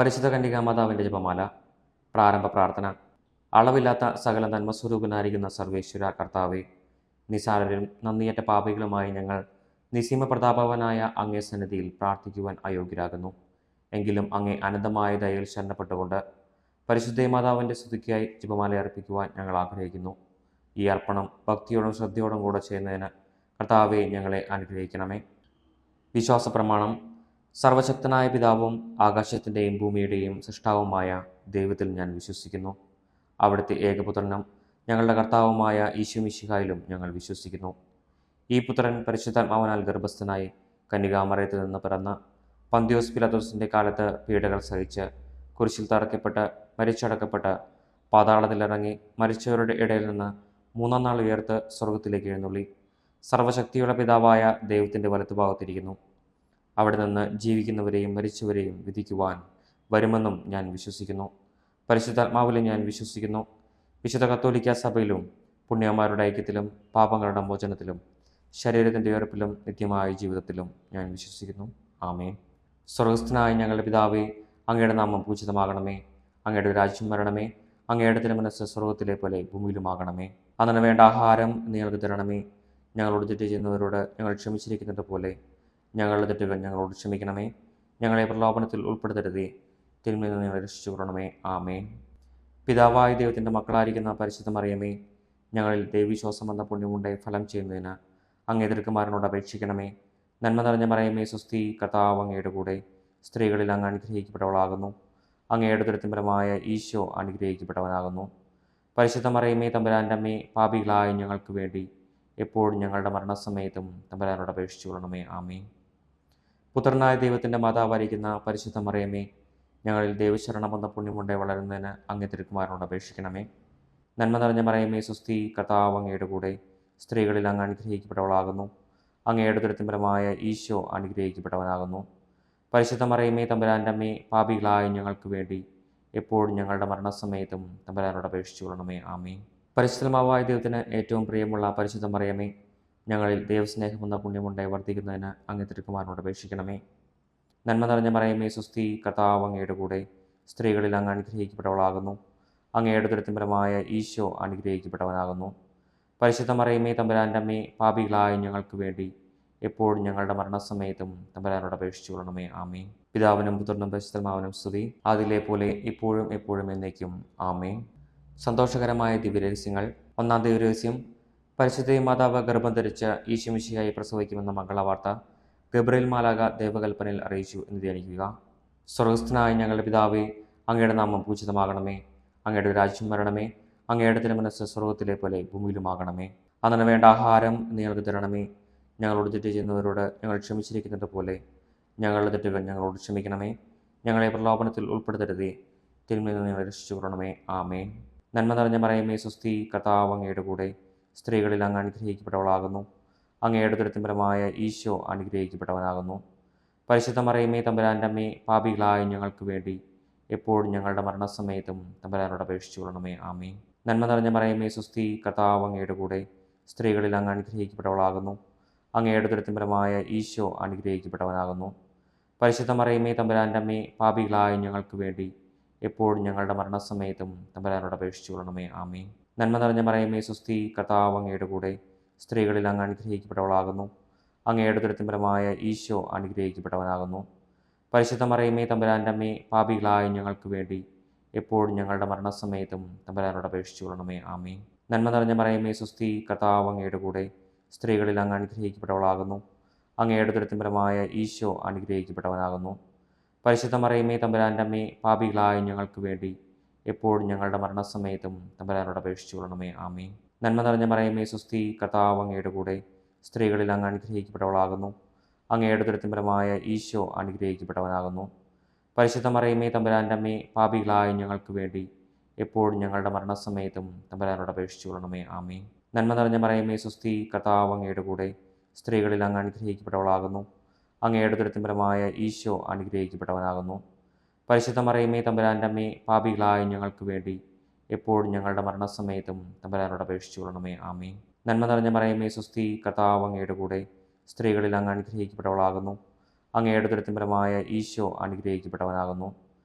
പരിശുദ്ധ കന്യകാമാതാവിൻ്റെ ജപമാല. പ്രാരംഭ പ്രാർത്ഥന. അളവില്ലാത്ത സകല നന്മസ്വരൂപനായിരിക്കുന്ന സർവേശ്വര കർത്താവെ, നിസാരരും നന്ദിയറ്റ പാപികളുമായി ഞങ്ങൾ നിസീമ പ്രതാപവനായ അങ്ങേ സന്നിധിയിൽ പ്രാർത്ഥിക്കുവാൻ അയോഗ്യരാകുന്നു. എങ്കിലും അങ്ങേ അനന്തമായ ദയയിൽ ശരണപ്പെട്ടുകൊണ്ട് പരിശുദ്ധ മാതാവിൻ്റെ സ്തുതിക്കായി ജപമാല അർപ്പിക്കുവാൻ ഞങ്ങൾ ആഗ്രഹിക്കുന്നു. ഈ അർപ്പണം ഭക്തിയോടും ശ്രദ്ധയോടും കൂടെ ചെയ്യുന്നതിന് കർത്താവെ ഞങ്ങളെ അനുഗ്രഹിക്കണമേ. വിശ്വാസ പ്രമാണം. സർവശക്തനായ പിതാവും ആകാശത്തിൻ്റെയും ഭൂമിയുടെയും സൃഷ്ടാവുമായ ദൈവത്തിൽ ഞാൻ വിശ്വസിക്കുന്നു. അവിടുത്തെ ഏകപുത്രനും ഞങ്ങളുടെ കർത്താവുമായ ഈശോ മിശിഹായിലും ഞങ്ങൾ വിശ്വസിക്കുന്നു. ഈ പുത്രൻ പരിശുദ്ധാത്മാവിനാൽ ഗർഭസ്ഥനായി കന്യകാമറിയത്തിൽ നിന്ന് പിറന്ന് പന്തിയോസ് പിലാത്തോസിൻ്റെ കാലത്ത് പീഡകൾ സഹിച്ച് കുരിശിൽ തറയ്ക്കപ്പെട്ട് മരിച്ചടക്കപ്പെട്ട് പാതാളത്തിലിറങ്ങി മരിച്ചവരുടെ ഇടയിൽ നിന്ന് മൂന്നാം നാൾ ഉയർത്ത് സ്വർഗത്തിലേക്ക് എഴുന്നള്ളി സർവശക്തിയുള്ള പിതാവായ ദൈവത്തിൻ്റെ വലത്തുഭാഗത്തിരിക്കുന്നു. അവിടെ നിന്ന് ജീവിക്കുന്നവരെയും മരിച്ചവരെയും വിധിക്കുവാൻ വരുമെന്നും ഞാൻ വിശ്വസിക്കുന്നു. പരിശുദ്ധാത്മാവിലും ഞാൻ വിശ്വസിക്കുന്നു. വിശുദ്ധ കത്തോലിക്ക സഭയിലും പുണ്യന്മാരുടെ ഐക്യത്തിലും പാപങ്ങളുടെ മോചനത്തിലും ശരീരത്തിൻ്റെ ഉയർപ്പിലും നിത്യമായ ജീവിതത്തിലും ഞാൻ വിശ്വസിക്കുന്നു. ആമേൻ. സ്വർഗസ്ഥനായ ഞങ്ങളുടെ പിതാവേ, അങ്ങയുടെ നാമം പൂജിതമാകണമേ. അങ്ങയുടെ രാജ്യം വരണമേ. അങ്ങയുടെ തിരുമനസ്സ് സ്വർഗത്തിലെ പോലെ ഭൂമിയിലുമാകണമേ. അന്നു വേണ്ട ആഹാരം ഞങ്ങൾക്ക് തരണമേ. ഞങ്ങളോട് തെറ്റ് ചെയ്യുന്നവരോട് ഞങ്ങൾ ക്ഷമിച്ചിരിക്കുന്നത് പോലെ ഞങ്ങളുടെ തെറ്റുകൾ ഞങ്ങളോട് ക്ഷമിക്കണമേ. ഞങ്ങളെ പ്രലോഭനത്തിൽ ഉൾപ്പെടുത്തരുതേ, തിന്മയിൽ നിന്ന് ഞങ്ങളെ രക്ഷിച്ചു കൊള്ളണമേ. ആമേൻ. പിതാവായ ദൈവത്തിൻ്റെ മക്കളായിരിക്കുന്ന പരിശുദ്ധ മറിയമേ, ഞങ്ങളിൽ ദൈവവിശ്വാസം എന്ന പുണ്യമുണ്ടായി ഫലം ചെയ്യുന്നതിന് അങ്ങേ തിരുക്കുമാരനോട് അപേക്ഷിക്കണമേ. നന്മ നിറഞ്ഞ മറിയമേ, സ്വസ്തി, കർത്താവ് അങ്ങയുടെ കൂടെ സ്ത്രീകളിൽ അങ്ങ് അനുഗ്രഹിക്കപ്പെട്ടവളാകുന്നു. അങ്ങയുടെ ദുരിതപരമായ ഈശോ അനുഗ്രഹിക്കപ്പെട്ടവനാകുന്നു. പരിശുദ്ധ മറിയമേ, തമ്പുരാൻ്റെ അമ്മേ, പാപികളായ ഞങ്ങൾക്ക് വേണ്ടി എപ്പോഴും ഞങ്ങളുടെ മരണസമയത്തും തമ്പുരാനോട് അപേക്ഷിച്ചു കൊള്ളണമേ. ആമേൻ. പുത്രനായ ദൈവത്തിൻ്റെ മാതാവായിരിക്കുന്ന പരിശുദ്ധ മറിയമേ, ഞങ്ങളിൽ ദൈവശരണം എന്ന പുണ്യമുണ്ടായി വളരുന്നതിന് അങ്ങേ തിരുക്കുമാരനോട് അപേക്ഷിക്കണമേ. നന്മ നിറഞ്ഞ മറിയമേ, സ്വസ്തി, കർത്താവ് അങ്ങയുടെ കൂടെ സ്ത്രീകളിൽ അങ്ങ് അനുഗ്രഹിക്കപ്പെട്ടവളാകുന്നു. അങ്ങയുടെ ദുരിതപരമായ ഈശോ അനുഗ്രഹിക്കപ്പെട്ടവനാകുന്നു. പരിശുദ്ധ മറിയമേ, തമ്പുരാൻ്റെ അമ്മേ, പാപികളായ ഞങ്ങൾക്ക് വേണ്ടി എപ്പോഴും ഞങ്ങളുടെ മരണസമയത്തും തമ്പുരാനോട് അപേക്ഷിച്ചു കൊള്ളണമേ. ആമേൻ. പരിശുദ്ധമാവായ ദൈവത്തിന് ഏറ്റവും പ്രിയമുള്ള പരിശുദ്ധ മറിയമേ, ഞങ്ങളിൽ ദൈവസ്നേഹമെന്ന പുണ്യമുണ്ടായി വർദ്ധിക്കുന്നതിന് അങ്ങേ തിരുക്കുമാരനോട് അപേക്ഷിക്കണമേ. നന്മ നിറഞ്ഞ മറിയമേ, സ്വസ്തി, കർത്താവ് അങ്ങയുടെ കൂടെ സ്ത്രീകളിൽ അങ്ങ് അനുഗ്രഹിക്കപ്പെട്ടവളാകുന്നു. അങ്ങയുടെ ദുരിതപരമായ ഈശോ അനുഗ്രഹിക്കപ്പെട്ടവനാകുന്നു. പരിശുദ്ധ മറിയമേ, തമ്പുരാൻ്റെ അമ്മേ, പാപികളായ ഞങ്ങൾക്ക് വേണ്ടി എപ്പോഴും ഞങ്ങളുടെ മരണസമയത്തും തമ്പുരാനോട് അപേക്ഷിച്ചു കൊള്ളണമേ. ആമേൻ. പിതാവിനും പുത്രനും പരിശുദ്ധാത്മാവിനും സ്തുതി, അതിലെ പോലെ ഇപ്പോഴും എപ്പോഴും എന്നേക്കും. ആമേൻ. സന്തോഷകരമായ ദിവ്യരഹസ്യങ്ങൾ. ഒന്നാം ദിവ്യരഹസ്യം, പരിശുദ്ധ മാതാവ് ഗർഭം ധരിച്ച് ഈശോ മിശിഹായെ പ്രസവിക്കുമെന്ന മംഗളവാർത്ത ഗബ്രിയേൽ മാലാഖ ദൈവകൽപ്പനയിൽ അറിയിച്ചു എന്ന് ധ്യാനിക്കുക. സ്വർഗസ്ഥനായ ഞങ്ങളുടെ പിതാവേ, അങ്ങയുടെ നാമം പൂജിതമാകണമേ. അങ്ങയുടെ രാജ്യം വരണമേ. അങ്ങയുടെ തിരുമനസ്സ് സ്വർഗത്തിലെ പോലെ ഭൂമിയിലുമാകണമേ. അന്നു വേണ്ട ആഹാരം ഞങ്ങൾക്ക് തരണമേ. ഞങ്ങളോട് തെറ്റ് ചെയ്യുന്നവരോട് ഞങ്ങൾ ക്ഷമിച്ചിരിക്കുന്നത് പോലെ ഞങ്ങളുടെ തെറ്റുകൾ ഞങ്ങളോട് ക്ഷമിക്കണമേ. ഞങ്ങളെ പ്രലോഭനത്തിൽ ഉൾപ്പെടുത്തരുതേ, തിന്മയിൽ നിന്ന് ഞങ്ങളെ രക്ഷിച്ചു കൊള്ളണമേ. ആമേൻ. നന്മ നിറഞ്ഞ മറിയമേ, സ്വസ്തി, കർത്താവ് അങ്ങയുടെ കൂടെ സ്ത്രീകളിൽ അങ്ങ് അനുഗ്രഹിക്കപ്പെട്ടവളാകുന്നു. അങ്ങയുടെ ദുരിതപരമായ ഈശോ അനുഗ്രഹിക്കപ്പെട്ടവനാകുന്നു. പരിശുദ്ധ മറിയമേ, തമ്പുരാൻ്റെ അമ്മേ, പാപികളായ ഞങ്ങൾക്ക് വേണ്ടി എപ്പോഴും ഞങ്ങളുടെ മരണസമയത്തും തമ്പുരാനോട് അപേക്ഷിച്ചു കൊള്ളണമേ. ആമേൻ. നന്മ നിറഞ്ഞ മറിയമേ, സ്വസ്തി, കർത്താവ് അങ്ങയുടെ കൂടെ സ്ത്രീകളിൽ അങ്ങ് അനുഗ്രഹിക്കപ്പെട്ടവളാകുന്നു. അങ്ങയുടെ ദുരിതപരമായ ഈശോ അനുഗ്രഹിക്കപ്പെട്ടവനാകുന്നു. പരിശുദ്ധ മറിയമേ, തമ്പുരാൻ്റെ അമ്മേ, പാപികളായ ഞങ്ങൾക്ക് വേണ്ടി എപ്പോഴും ഞങ്ങളുടെ മരണസമയത്തും തമ്പുരാനോട് അപേക്ഷിച്ചു കൊള്ളണമേ. ആമേൻ. നന്മ നിറഞ്ഞ മറിയമേ, സ്വസ്തി, കർത്താവ് അങ്ങയുടെ കൂടെ സ്ത്രീകളിൽ അങ്ങ് അനുഗ്രഹിക്കപ്പെട്ടവളാകുന്നു. അങ്ങയുടെ ദുരിതപരമായ ഈശോ അനുഗ്രഹിക്കപ്പെട്ടവനാകുന്നു. പരിശുദ്ധ മറിയമേ, തമ്പുരാൻ്റെ അമ്മേ, പാപികളായ ഞങ്ങൾക്ക് വേണ്ടി എപ്പോഴും ഞങ്ങളുടെ മരണസമയത്തും തമ്പുരാനോട് അപേക്ഷിച്ചു കൊള്ളണമേ. ആമേൻ. നന്മ നിറഞ്ഞ മറിയമേ, സ്വസ്തി, കർത്താവ് അങ്ങയുടെ കൂടെ സ്ത്രീകളിൽ അങ്ങ് അനുഗ്രഹിക്കപ്പെട്ടവളാകുന്നു. അങ്ങയുടെ ദുരിതപരമായ ഈശോ അനുഗ്രഹിക്കപ്പെട്ടവനാകുന്നു. പരിശുദ്ധ മറിയമേ, തമ്പുരാൻ്റെ അമ്മേ, പാപികളായ ഞങ്ങൾക്ക് വേണ്ടി എപ്പോഴും ഞങ്ങളുടെ മരണസമയത്തും തമ്പുരാനോട് അപേക്ഷിച്ചു കൊള്ളണമേ. ആമേൻ. നന്മ നിറഞ്ഞ മറിയമേ, സ്വസ്തി, കർത്താവ് അങ്ങയുടെ കൂടെ സ്ത്രീകളിൽ അങ്ങ് അനുഗ്രഹിക്കപ്പെട്ടവളാകുന്നു. അങ്ങയുടെ ദുരിതപരമായ ഈശോ അനുഗ്രഹിക്കപ്പെട്ടവനാകുന്നു. പരിശുദ്ധ മറിയമേ, തമ്പുരാൻ്റെ അമ്മേ, പാപികളായ ഞങ്ങൾക്ക് വേണ്ടി എപ്പോഴും ഞങ്ങളുടെ മരണസമയത്തും തമ്പുരാനോട് അപേക്ഷിച്ചു കൊള്ളണമേ. ആമേൻ. നന്മ നിറഞ്ഞ മറിയമേ, സ്വസ്തി, കർത്താവ് അങ്ങയുടെ കൂടെ സ്ത്രീകളിൽ അങ്ങ് അനുഗ്രഹിക്കപ്പെട്ടവളാകുന്നു. അങ്ങയുടെ ദുരിതപരമായ ഈശോ അനുഗ്രഹിക്കപ്പെട്ടവനാകുന്നു. പരിശുദ്ധ മറിയമേ, തമ്പുരാൻ്റെ അമ്മേ, പാപികളായ ഞങ്ങൾക്ക് വേണ്ടി എപ്പോഴും ഞങ്ങളുടെ മരണസമയത്തും തമ്പുരാനോട് അപേക്ഷിച്ചു കൊള്ളണമേ. ആമേൻ. നന്മ നിറഞ്ഞ മറിയമേ, സ്വസ്തി, കർത്താവ് അങ്ങയുടെ കൂടെ സ്ത്രീകളിൽ അങ്ങ് അനുഗ്രഹിക്കപ്പെട്ടവളാകുന്നു. അങ്ങയുടെ ദുരിതപരമായ ഈശോ അനുഗ്രഹിക്കപ്പെട്ടവനാകുന്നു.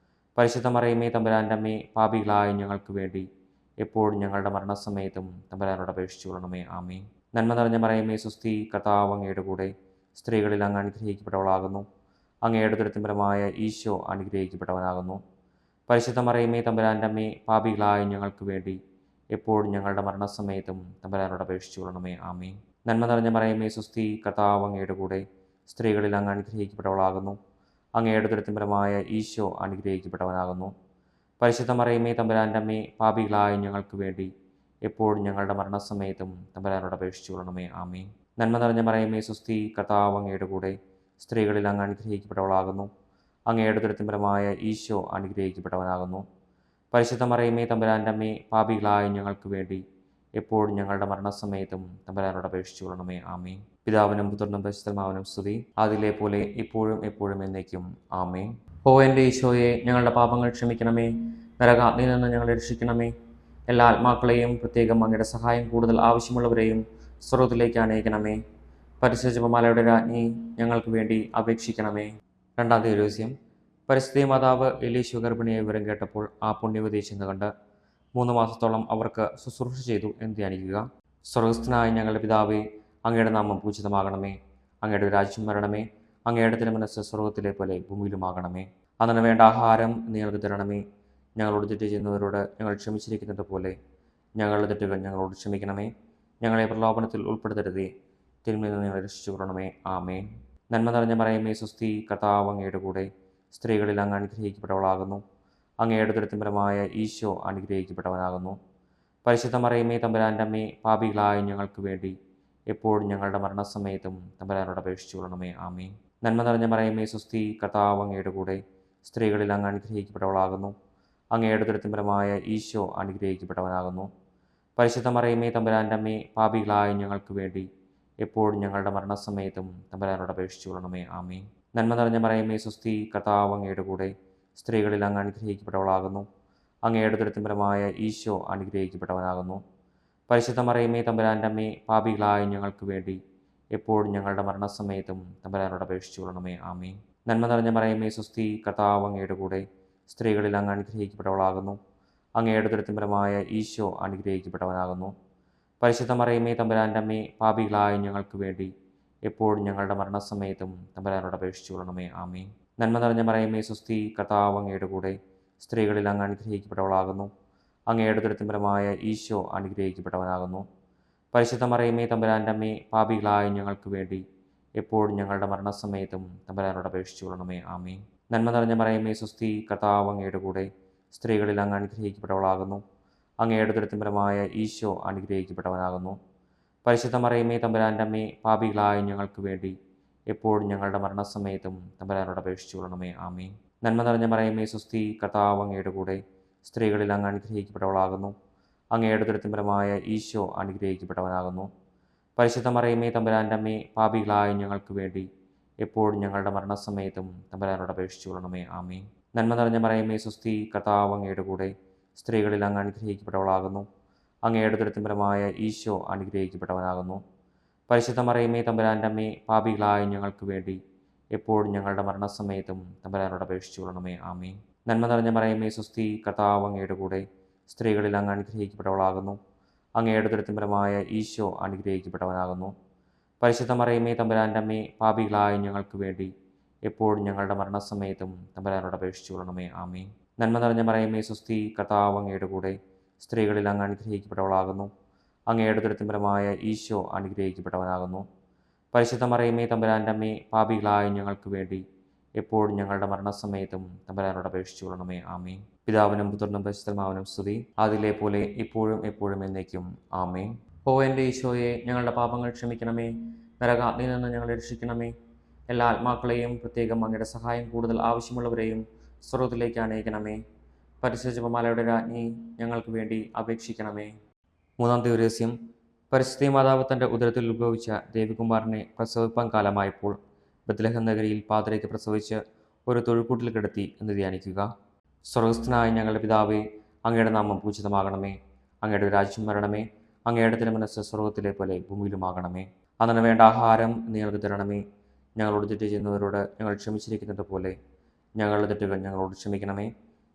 പരിശുദ്ധ മറിയമേ തമ്പുരാൻ്റെ അമ്മേ, പാപികളായ ഞങ്ങൾക്ക് വേണ്ടി എപ്പോഴും ഞങ്ങളുടെ മരണസമയത്തും തമ്പുരാനോട് അപേക്ഷിച്ചു കൊള്ളണമേ. ആമേൻ. നന്മ നിറഞ്ഞ മറിയമേ സ്വസ്തി, കർത്താവ് അങ്ങയുടെ കൂടെ സ്ത്രീകളിൽ അങ്ങ് അനുഗ്രഹിക്കപ്പെട്ടവളാകുന്നു. അങ്ങയുടെ ഉദരത്തിൻ ഫലമായ ഈശോ അനുഗ്രഹിക്കപ്പെട്ടവനാകുന്നു. പരിശുദ്ധ മറിയമേ തമ്പുരാൻ്റെ അമ്മേ, പാപികളായ ഞങ്ങൾക്ക് വേണ്ടി എപ്പോഴും ഞങ്ങളുടെ മരണസമയത്തും തമ്പുരാനോട് അപേക്ഷിച്ചു കൊള്ളണമേ. ആമേൻ. നന്മ നിറഞ്ഞ മറിയമേ സ്വസ്തി, കർത്താവ് അങ്ങയുടെ കൂടെ സ്ത്രീകളിൽ അങ്ങ് അനുഗ്രഹിക്കപ്പെട്ടവളാകുന്നു. അങ്ങയുടെ ഉദരത്തിൻ ഫലമായ ഈശോ അനുഗ്രഹിക്കപ്പെട്ടവനാകുന്നു. പരിശുദ്ധ മറിയമേ തമ്പുരാൻ്റെ അമ്മേ, പാപികളായ ഞങ്ങൾക്ക് വേണ്ടി എപ്പോഴും ഞങ്ങളുടെ മരണസമയത്തും തമ്പുരാനോട് അപേക്ഷിച്ചു കൊള്ളണമേ. ആമേൻ. നന്മ നിറഞ്ഞ മറിയമേ സ്വസ്തി, കർത്താവ് അങ്ങയുടെ കൂടെ സ്ത്രീകളിൽ അങ്ങ് അനുഗ്രഹിക്കപ്പെട്ടവളാകുന്നു. അങ്ങയുടെ ഉദരത്തിൻ ഫലമായ ഈശോ അനുഗ്രഹിക്കപ്പെട്ടവനാകുന്നു. പരിശുദ്ധ മറിയമേ തമ്പുരാൻ്റെ അമ്മേ, പാപികളായ ഞങ്ങൾക്ക് വേണ്ടി എപ്പോഴും ഞങ്ങളുടെ മരണസമയത്തും തമ്പുരാനോട് അപേക്ഷിച്ചു കൊള്ളണമേ. ആമേൻ. പിതാവിനും പുത്രനും പരിശുദ്ധാത്മാവിനും സ്തുതി, അതിലെ പോലെ ഇപ്പോഴും എപ്പോഴും എന്നേക്കും. ആമേൻ. ഓ എൻ്റെ ഈശോയെ, ഞങ്ങളുടെ പാപങ്ങൾ ക്ഷമിക്കണമേ. നരകാഗ്നിയിൽ നിന്ന് ഞങ്ങളെ രക്ഷിക്കണമേ. എല്ലാ ആത്മാക്കളെയും, പ്രത്യേകം അങ്ങയുടെ സഹായം കൂടുതൽ ആവശ്യമുള്ളവരെയും സ്വർഗ്ഗത്തിലേക്ക് അനയിക്കണമേ. പരിശുദ്ധ ജപമാലയുടെ രാജ്ഞി, ഞങ്ങൾക്ക് വേണ്ടി അപേക്ഷിക്കണമേ. രണ്ടാം ദിവസം പരിശുദ്ധ മാതാവ് എലീശു ഗർഭിണിയെ വിവരം കേട്ടപ്പോൾ ആ പുണ്യവതി ചെന്ന് കണ്ട് 3 മാസത്തോളം അവർക്ക് ശുശ്രൂഷ ചെയ്തു എന്ന് ധ്യാനിക്കുക. സ്വർഗസ്ഥനായ ഞങ്ങളുടെ പിതാവേ, അങ്ങയുടെ നാമം പൂജിതമാകണമേ. അങ്ങയുടെ രാജ്യം വരണമേ. അങ്ങയുടെ തിരുമനസ്സ് സ്വർഗത്തിലെ പോലെ ഭൂമിയിലുമാകണമേ. അന്നു വേണ്ട ആഹാരം നിങ്ങൾക്ക് തരണമേ. ഞങ്ങളോട് തെറ്റ് ചെയ്യുന്നവരോട് ഞങ്ങൾ ക്ഷമിച്ചിരിക്കുന്നത് പോലെ ഞങ്ങളുടെ തെറ്റുകൾ ഞങ്ങളോട് ക്ഷമിക്കണമേ. ഞങ്ങളെ പ്രലോഭനത്തിൽ ഉൾപ്പെടുത്തരുതേ, തിന്മയിൽ നിന്ന് ഞങ്ങളെ രക്ഷിച്ചു കൊള്ളണമേ. ആമേൻ. നന്മ നിറഞ്ഞ മറിയമേ സ്വസ്തി, കർത്താവ് അങ്ങയുടെ കൂടെ സ്ത്രീകളിൽ അങ്ങ് അനുഗ്രഹിക്കപ്പെട്ടവളാകുന്നു. അങ്ങയുടെ ഉദരത്തിൻ ഫലമായ ഈശോ അനുഗ്രഹിക്കപ്പെട്ടവനാകുന്നു. പരിശുദ്ധ മറിയമേ തമ്പുരാൻ്റെ അമ്മേ, പാപികളായ ഞങ്ങൾക്ക് വേണ്ടി എപ്പോഴും ഞങ്ങളുടെ മരണസമയത്തും തമ്പുരാനോട് അപേക്ഷിച്ചു കൊള്ളണമേ. ആമേൻ. നന്മ നിറഞ്ഞ മറിയമേ സ്വസ്തി, കർത്താവ് അങ്ങയുടെ കൂടെ സ്ത്രീകളിൽ അങ്ങ് അനുഗ്രഹിക്കപ്പെട്ടവളാകുന്നു. അങ്ങയുടെ ഉദരത്തിൻ ഫലമായ ഈശോ അനുഗ്രഹിക്കപ്പെട്ടവനാകുന്നു. പരിശുദ്ധ മറിയമേ തമ്പുരാൻ്റെ അമ്മേ, പാപികളായ ഞങ്ങൾക്ക് വേണ്ടി എപ്പോഴും ഞങ്ങളുടെ മരണസമയത്തും തമ്പുരാനോട് അപേക്ഷിച്ചു കൊള്ളണമേ. ആമേൻ. നന്മ നിറഞ്ഞ മറിയമേ സ്വസ്തി, കർത്താവ് അങ്ങയുടെ കൂടെ സ്ത്രീകളിൽ അങ്ങ് അനുഗ്രഹിക്കപ്പെട്ടവളാകുന്നു. അങ്ങയുടെ ഉദരത്തിൻ ഫലമായ ഈശോ അനുഗ്രഹിക്കപ്പെട്ടവനാകുന്നു. പരിശുദ്ധ മറിയമേ തമ്പുരാൻ്റെ അമ്മേ, പാപികളായ ഞങ്ങൾക്ക് വേണ്ടി എപ്പോഴും ഞങ്ങളുടെ മരണസമയത്തും തമ്പുരാനോട് അപേക്ഷിച്ചു കൊള്ളണമേ. ആമേൻ. നന്മ നിറഞ്ഞ മറിയമേ സ്വസ്തി, കർത്താവ് അങ്ങയുടെ കൂടെ സ്ത്രീകളിൽ അങ്ങ് അനുഗ്രഹിക്കപ്പെട്ടവളാകുന്നു. അങ്ങയുടെ ഉദരത്തിൻ ഫലമായ ഈശോ അനുഗ്രഹിക്കപ്പെട്ടവനാകുന്നു. പരിശുദ്ധ മറിയമേ തമ്പുരാൻ്റെ അമ്മേ, പാപികളായ ഞങ്ങൾക്ക് വേണ്ടി എപ്പോഴും ഞങ്ങളുടെ മരണസമയത്തും തമ്പുരാനോട് അപേക്ഷിച്ചു കൊള്ളണമേ. ആമേൻ. നന്മ നിറഞ്ഞ മറിയമേ സ്വസ്തി, കർത്താവ് അങ്ങയുടെ കൂടെ സ്ത്രീകളിൽ അങ്ങ് അനുഗ്രഹിക്കപ്പെട്ടവളാകുന്നു. അങ്ങയുടെ ഉദരത്തിൻ ഫലമായ ഈശോ അനുഗ്രഹിക്കപ്പെട്ടവനാകുന്നു. പരിശുദ്ധ മറിയമേ തമ്പുരാൻ്റെ അമ്മേ, പാപികളായ ഞങ്ങൾക്ക് വേണ്ടി എപ്പോഴും ഞങ്ങളുടെ മരണസമയത്തും തമ്പുരാനോട് അപേക്ഷിച്ചു കൊള്ളണമേ. ആമേൻ. നന്മ നിറഞ്ഞ മറിയമേ സ്വസ്തി, കർത്താവ് അങ്ങയുടെ കൂടെ സ്ത്രീകളിൽ അങ്ങ് അനുഗ്രഹിക്കപ്പെട്ടവളാകുന്നു. അങ്ങയുടെ ഉദരത്തിൻ ഫലമായ ഈശോ അനുഗ്രഹിക്കപ്പെട്ടവനാകുന്നു. പരിശുദ്ധ മറിയമേ തമ്പുരാൻ്റെ അമ്മേ, പാപികളായ ഞങ്ങൾക്ക് വേണ്ടി എപ്പോഴും ഞങ്ങളുടെ മരണസമയത്തും തമ്പുരാനോട് അപേക്ഷിച്ചു കൊള്ളണമേ. ആമേൻ. നന്മ നിറഞ്ഞ മറിയമേ സ്വസ്തി, കർത്താവ് അങ്ങയുടെ കൂടെ സ്ത്രീകളിൽ അങ്ങ് അനുഗ്രഹിക്കപ്പെട്ടവളാകുന്നു. അങ്ങയുടെ ഉദരത്തിൻ ഫലമായ ഈശോ അനുഗ്രഹിക്കപ്പെട്ടവനാകുന്നു. പരിശുദ്ധ മറിയമേ തമ്പുരാൻ്റെ അമ്മേ, പാപികളായ ഞങ്ങൾക്ക് വേണ്ടി എപ്പോഴും ഞങ്ങളുടെ മരണസമയത്തും തമ്പുരാനോട് അപേക്ഷിച്ചു കൊള്ളണമേ. ആമേൻ. നന്മ നിറഞ്ഞ മറിയമേ സ്വസ്തി, കർത്താവ് അങ്ങയുടെ കൂടെ സ്ത്രീകളിൽ അങ്ങ് അനുഗ്രഹിക്കപ്പെട്ടവളാകുന്നു. അങ്ങയുടെ ഉദരത്തിൻ ഫലമായ ഈശോ അനുഗ്രഹിക്കപ്പെട്ടവനാകുന്നു. പരിശുദ്ധ മറിയമേ തമ്പുരാൻ്റെ അമ്മേ, പാപികളായ ഞങ്ങൾക്ക് വേണ്ടി എപ്പോഴും ഞങ്ങളുടെ മരണസമയത്തും തമ്പുരാനോട് അപേക്ഷിച്ചു കൊള്ളണമേ. ആമേൻ. നന്മ നിറഞ്ഞ മറിയമേ സ്വസ്തി, കർത്താവ് അങ്ങയുടെ കൂടെ സ്ത്രീകളിൽ അങ്ങ് അനുഗ്രഹിക്കപ്പെട്ടവളാകുന്നു. അങ്ങയുടെ ഉദരത്തിൻ ഫലമായ ഈശോ അനുഗ്രഹിക്കപ്പെട്ടവനാകുന്നു. പരിശുദ്ധ മറിയമേ തമ്പുരാൻ്റെ അമ്മേ, പാപികളായ ഞങ്ങൾക്ക് വേണ്ടി എപ്പോഴും ഞങ്ങളുടെ മരണസമയത്തും തമ്പുരാനോട് അപേക്ഷിച്ചു കൊള്ളണമേ. ആമേൻ. നന്മ നിറഞ്ഞ മറിയമേ സ്വസ്തി, കർത്താവ് അങ്ങയുടെ കൂടെ സ്ത്രീകളിൽ അങ്ങ് അനുഗ്രഹിക്കപ്പെട്ടവളാകുന്നു. അങ്ങയുടെ ഉദരത്തിൻ ഫലമായ ഈശോ അനുഗ്രഹിക്കപ്പെട്ടവനാകുന്നു. പരിശുദ്ധ മറിയമേ തമ്പുരാൻ്റെ അമ്മേ, പാപികളായ ഞങ്ങൾക്ക് വേണ്ടി എപ്പോഴും ഞങ്ങളുടെ മരണസമയത്തും തമ്പുരാനോട് അപേക്ഷിച്ചു കൊള്ളണമേ. ആമേൻ. പിതാവിനും പുത്രനും പരിശുദ്ധാത്മാവിനും സ്തുതി, അതിലെ പോലെ ഇപ്പോഴും എപ്പോഴും എന്നേക്കും. ആമേൻ. ഓ എൻ്റെ ഈശോയെ, ഞങ്ങളുടെ പാപങ്ങൾ ക്ഷമിക്കണമേ. നരകാഗ്നിയിൽ നിന്ന് ഞങ്ങളെ രക്ഷിക്കണമേ. എല്ലാ ആത്മാക്കളെയും, പ്രത്യേകം അങ്ങയുടെ സഹായം കൂടുതൽ ആവശ്യമുള്ളവരെയും സ്വർഗ്ഗത്തിലേക്ക് അനയിക്കണമേ. പരിശുദ്ധ ജപമാലയുടെ രാജ്ഞി, ഞങ്ങൾക്ക് വേണ്ടി അപേക്ഷിക്കണമേ. മൂന്നാം ദിവസം പരിശുദ്ധ മാതാവ് തൻ്റെ ഉദരത്തിൽ ഉത്ഭവിച്ച ദേവികുമാരനെ പ്രസവിപ്പാൻ കാലമായപ്പോൾ ബത്ലഹേം നഗരിയിൽ പാതിരയ്ക്ക് പ്രസവിച്ച് ഒരു തൊഴുക്കൂട്ടിൽ കിടത്തി എന്ന് ധ്യാനിക്കുക. സ്വർഗസ്ഥനായ ഞങ്ങളുടെ പിതാവേ, അങ്ങയുടെ നാമം പൂജിതമാകണമേ. അങ്ങയുടെ രാജ്യം വരണമേ. അങ്ങയുടെ തിരുമനസ്സ് സ്വർഗ്ഗത്തിലെ പോലെ ഭൂമിയിലുമാകണമേ. അന്നു വേണ്ട ആഹാരം നിങ്ങൾക്ക് തരണമേ. ഞങ്ങളോട് തെറ്റ് ചെയ്യുന്നവരോട് ഞങ്ങൾ ക്ഷമിച്ചിരിക്കുന്നത് പോലെ ഞങ്ങളുടെ തെറ്റുകൾ ഞങ്ങളോട് ക്ഷമിക്കണമേ.